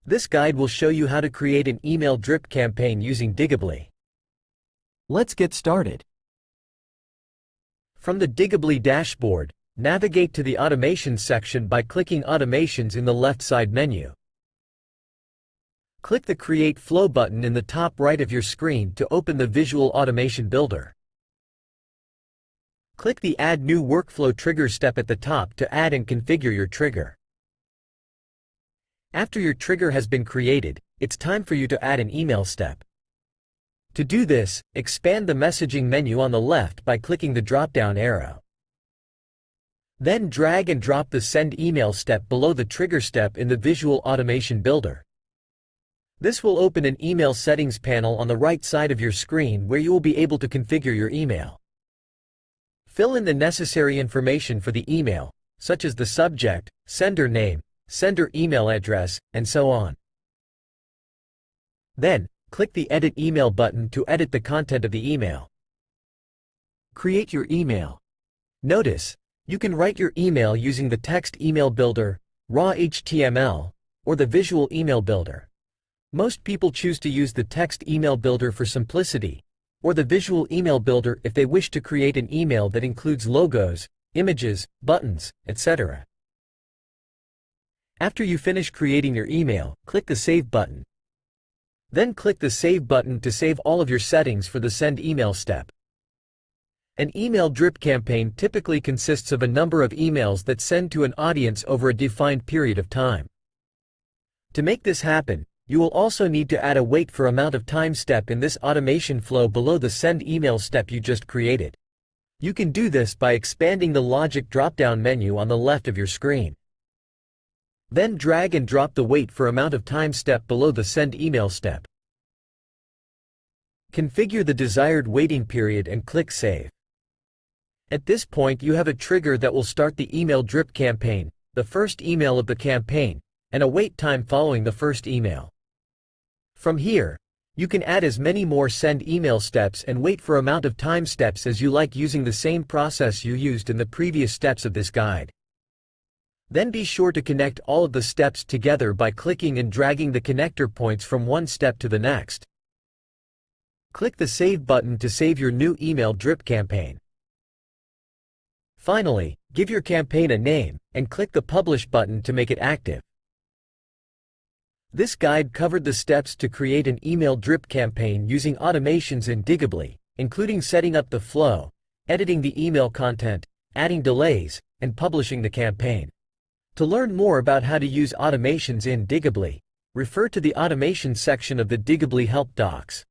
This guide will show you how to create an email drip campaign using Digably. Let's get started. From the Digably dashboard, navigate to the Automations section by clicking Automations in the left side menu. Click the Create Flow button in the top right of your screen to open the Visual Automation Builder. Click the Add New Workflow Trigger step at the top to add and configure your trigger. After your trigger has been created, it's time for you to add an email step. To do this, expand the messaging menu on the left by clicking the drop-down arrow. Then drag and drop the Send Email step below the trigger step in the Visual Automation Builder. This will open an email settings panel on the right side of your screen where you will be able to configure your email. Fill in the necessary information for the email, such as the subject, sender name, sender email address, and so on. Then, click the Edit Email button to edit the content of the email. Create your email. Notice, you can write your email using the Text Email Builder, Raw HTML, or the Visual Email Builder. Most people choose to use the Text Email Builder for simplicity, or the Visual Email Builder if they wish to create an email that includes logos, images, buttons, etc. After you finish creating your email, click the Save button. Then click the Save button to save all of your settings for the Send Email step. An email drip campaign typically consists of a number of emails that send to an audience over a defined period of time. To make this happen, you will also need to add a wait for amount of time step in this automation flow below the Send Email step you just created. You can do this by expanding the Logic drop-down menu on the left of your screen. Then drag and drop the wait for amount of time step below the Send Email step. Configure the desired waiting period and click Save. At this point you have a trigger that will start the email drip campaign, the first email of the campaign, and a wait time following the first email. From here, you can add as many more Send Email steps and wait for amount of time steps as you like using the same process you used in the previous steps of this guide. Then be sure to connect all of the steps together by clicking and dragging the connector points from one step to the next. Click the Save button to save your new email drip campaign. Finally, give your campaign a name, and click the Publish button to make it active. This guide covered the steps to create an email drip campaign using automations in Digably, including setting up the flow, editing the email content, adding delays, and publishing the campaign. To learn more about how to use automations in Digably, refer to the Automations section of the Digably Help Docs.